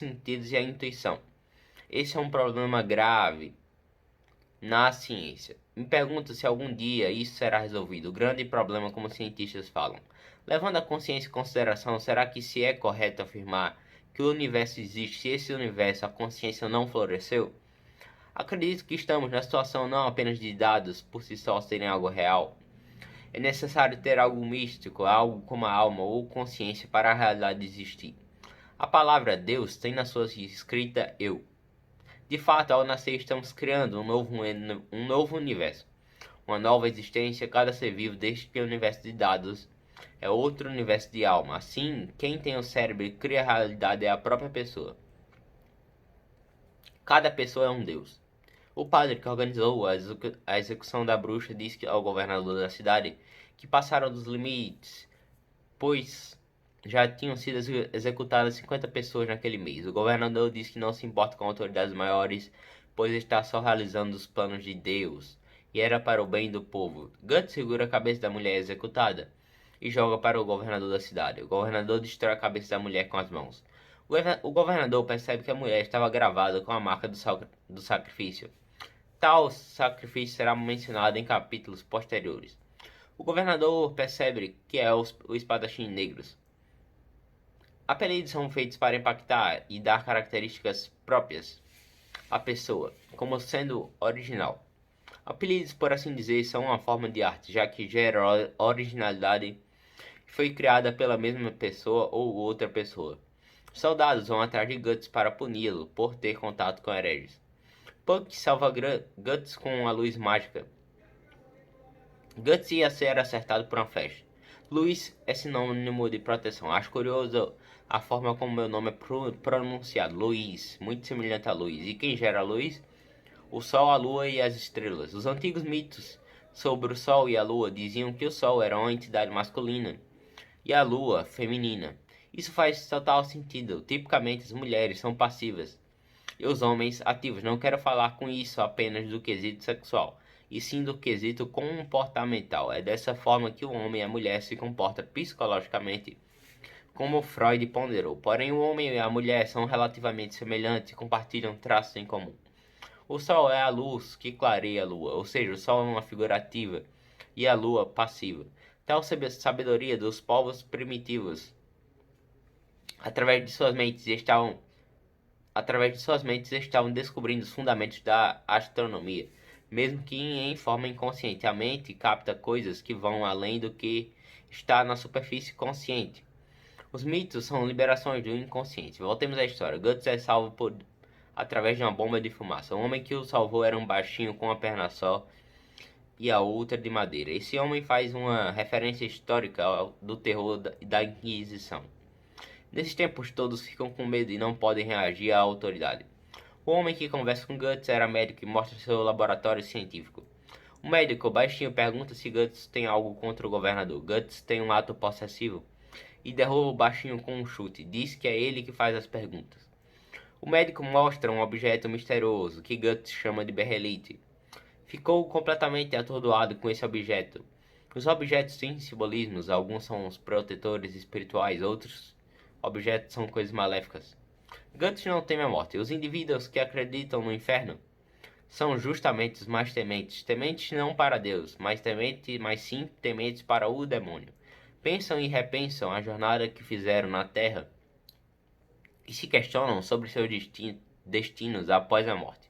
sentidos e a intuição. Esse é um problema grave na ciência. Me pergunto se algum dia isso será resolvido. O grande problema, como os cientistas falam. Levando a consciência em consideração, será que se é correto afirmar que o universo existe se esse universo a consciência não floresceu? Acredito que estamos na situação não apenas de dados por si só serem algo real. É necessário ter algo místico, algo como a alma ou consciência para a realidade existir. A palavra Deus tem na sua escrita eu. De fato, ao nascer estamos criando um novo universo, uma nova existência. Cada ser vivo deste universo de dados é outro universo de alma. Assim, quem tem o cérebro e cria a realidade é a própria pessoa. Cada pessoa é um deus. O padre que organizou a execução da bruxa disse ao governador da cidade que passaram dos limites, pois já tinham sido executadas 50 pessoas naquele mês. O governador disse que não se importa com autoridades maiores, pois está só realizando os planos de Deus, e era para o bem do povo. Guts segura a cabeça da mulher executada e joga para o governador da cidade. O governador destrói a cabeça da mulher com as mãos. O governador percebe que a mulher estava gravada com a marca do sacrifício. Tal sacrifício será mencionado em capítulos posteriores. O governador percebe que é o espadachim negros. Apelidos são feitos para impactar e dar características próprias à pessoa, como sendo original. Apelidos, por assim dizer, são uma forma de arte, já que gera originalidade e foi criada pela mesma pessoa ou outra pessoa. Soldados vão atrás de Guts para puni-lo por ter contato com hereges. Puck salva Guts com a luz mágica. Guts ia ser acertado por uma flecha. Luiz é sinônimo de proteção. Acho curioso a forma como meu nome é pronunciado. Luiz, muito semelhante a luz. E quem gera a luz? O Sol, a Lua e as estrelas. Os antigos mitos sobre o Sol e a Lua diziam que o Sol era uma entidade masculina e a Lua feminina. Isso faz total sentido. Tipicamente as mulheres são passivas e os homens ativos. Não quero falar com isso apenas do quesito sexual, e sim do quesito comportamental. É dessa forma que o homem e a mulher se comportam psicologicamente, como Freud ponderou. Porém, o homem e a mulher são relativamente semelhantes e compartilham traços em comum. O Sol é a luz que clareia a Lua, ou seja, o Sol é uma figura ativa e a Lua passiva. Tal sabedoria dos povos primitivos, através de suas mentes estavam descobrindo os fundamentos da astronomia, mesmo que em forma inconsciente. A mente capta coisas que vão além do que está na superfície consciente. Os mitos são liberações do inconsciente. Voltemos à história. Guts é salvo através de uma bomba de fumaça. O homem que o salvou era um baixinho com uma perna só e a outra de madeira. Esse homem faz uma referência histórica do terror da Inquisição. Nesses tempos todos ficam com medo e não podem reagir à autoridade. O homem que conversa com Guts era médico e mostra seu laboratório científico. O médico baixinho pergunta se Guts tem algo contra o governador. Guts tem um ato possessivo e derruba o baixinho com um chute. Diz que é ele que faz as perguntas. O médico mostra um objeto misterioso que Guts chama de berrelite. Ficou completamente atordoado com esse objeto. Os objetos têm simbolismos, alguns são os protetores espirituais, outros objetos são coisas maléficas. Guts não teme a morte. Os indivíduos que acreditam no inferno são justamente os mais tementes. Tementes não para Deus, mas sim tementes para o demônio. Pensam e repensam a jornada que fizeram na Terra e se questionam sobre seus destinos após a morte.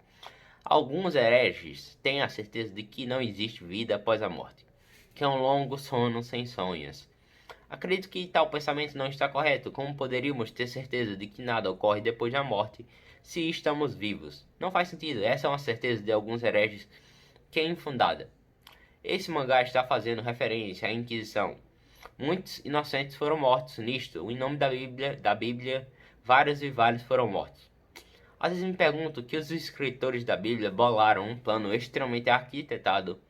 Alguns hereges têm a certeza de que não existe vida após a morte, que é um longo sono sem sonhos. Acredito que tal pensamento não está correto. Como poderíamos ter certeza de que nada ocorre depois da morte se estamos vivos? Não faz sentido. Essa é uma certeza de alguns hereges que é infundada. Esse mangá está fazendo referência à Inquisição. Muitos inocentes foram mortos nisto. Em nome da Bíblia, vários e vários foram mortos. Às vezes me pergunto que os escritores da Bíblia bolaram um plano extremamente arquitetado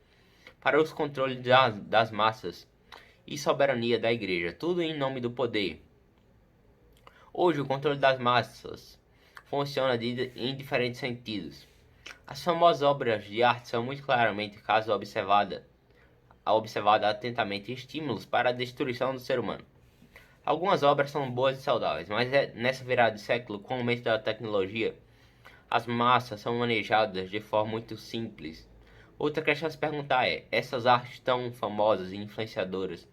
para os controles das massas e soberania da igreja, tudo em nome do poder. Hoje o controle das massas funciona em diferentes sentidos. As famosas obras de arte são muito claramente, caso observada atentamente, estímulos para a destruição do ser humano. Algumas obras são boas e saudáveis, mas nessa virada de século, com o aumento da tecnologia, as massas são manejadas de forma muito simples. Outra questão a se perguntar é: essas artes tão famosas e influenciadoras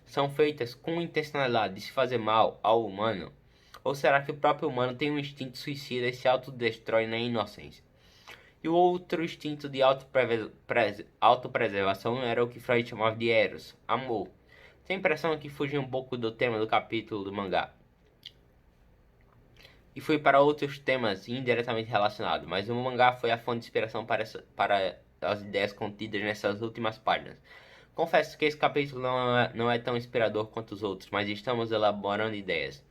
são feitas com intencionalidade de se fazer mal ao humano? Ou será que o próprio humano tem um instinto suicida e se autodestrói na inocência? E o outro instinto de autopreservação era o que Freud chamava de eros, amor. Tem a impressão que fugi um pouco do tema do capítulo do mangá e fui para outros temas indiretamente relacionados, mas o mangá foi a fonte de inspiração para as ideias contidas nessas últimas páginas. Confesso que esse capítulo não é tão inspirador quanto os outros, mas estamos elaborando ideias.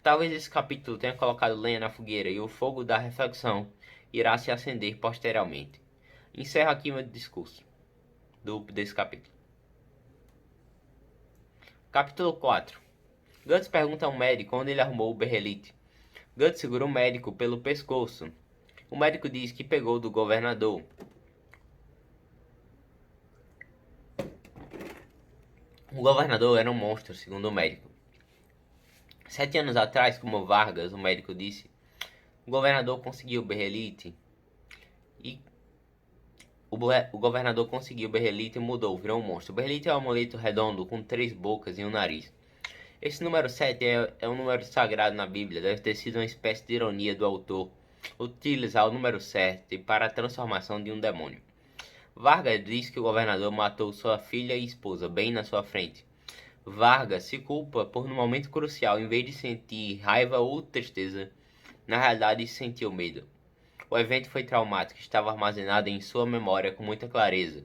Talvez esse capítulo tenha colocado lenha na fogueira e o fogo da reflexão irá se acender posteriormente. Encerro aqui meu discurso desse capítulo. Capítulo 4. Guts pergunta ao médico onde ele arrumou o berrelite. Guts segura o médico pelo pescoço. O médico diz que pegou do governador. O governador era um monstro, segundo o médico. 7 anos atrás, como Vargas, o médico disse, o governador conseguiu o berrelite e o governador conseguiu o berrelite e mudou, virou um monstro. O berrelite é um amuleto redondo com 3 bocas e um nariz. Esse número 7 é um número sagrado na Bíblia, deve ter sido uma espécie de ironia do autor utilizar o número 7 para a transformação de um demônio. Vargas diz que o governador matou sua filha e esposa bem na sua frente. Vargas se culpa por, no momento crucial, em vez de sentir raiva ou tristeza, na realidade sentiu medo. O evento foi traumático, estava armazenado em sua memória com muita clareza.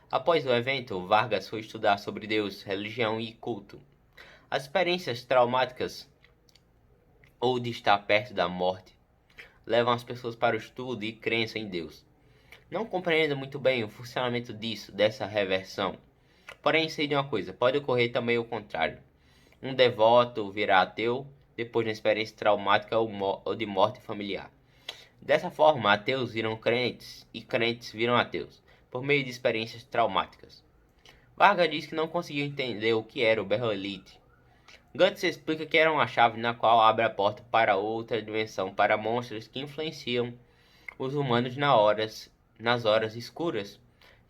Após o evento, Vargas foi estudar sobre Deus, religião e culto. As experiências traumáticas ou de estar perto da morte levam as pessoas para o estudo e crença em Deus. Não compreendo muito bem o funcionamento dessa reversão. Porém, sei de uma coisa, pode ocorrer também o contrário. Um devoto virá ateu depois de uma experiência traumática ou de morte familiar. Dessa forma, ateus viram crentes e crentes viram ateus, por meio de experiências traumáticas. Vargas diz que não conseguiu entender o que era o berrelite. Guts explica que era uma chave na qual abre a porta para outra dimensão para monstros que influenciam os humanos nas horas escuras.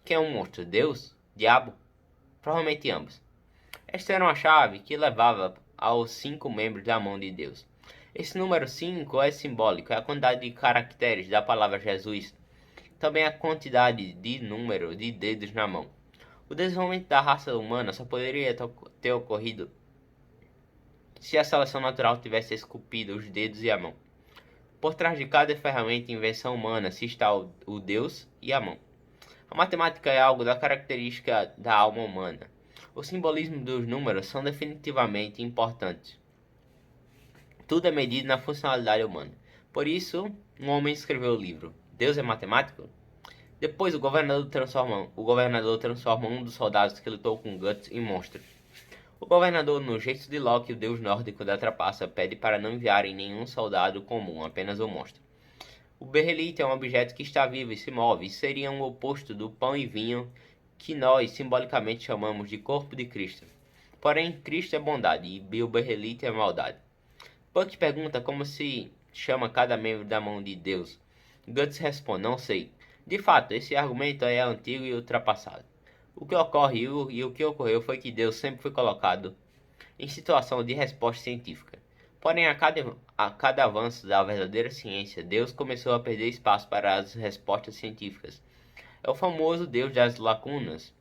Quem é um monstro? Deus? Diabo? Provavelmente ambos. Esta era uma chave que levava aos 5 membros da mão de Deus. Esse número 5 é simbólico, é a quantidade de caracteres da palavra Jesus, também a quantidade de número de dedos na mão. O desenvolvimento da raça humana só poderia ter ocorrido se a seleção natural tivesse esculpido os dedos e a mão. Por trás de cada ferramenta e invenção humana se está o Deus e a mão. A matemática é algo da característica da alma humana. O simbolismo dos números são definitivamente importantes. Tudo é medido na funcionalidade humana. Por isso, um homem escreveu o livro Deus é Matemático? Depois, o governador transforma um dos soldados que lutou com Guts em monstro. O governador, no gesto de Loki, o deus nórdico da trapaça, pede para não enviarem nenhum soldado comum, apenas um monstro. O berrelite é um objeto que está vivo e se move, e seria um oposto do pão e vinho que nós simbolicamente chamamos de corpo de Cristo. Porém, Cristo é bondade e o berrelite é maldade. Puck pergunta como se chama cada membro da mão de Deus. Guts responde, não sei. De fato, esse argumento é antigo e ultrapassado. O que ocorre e o que ocorreu foi que Deus sempre foi colocado em situação de resposta científica. Porém, a cada avanço da verdadeira ciência, Deus começou a perder espaço para as respostas científicas. É o famoso Deus das lacunas.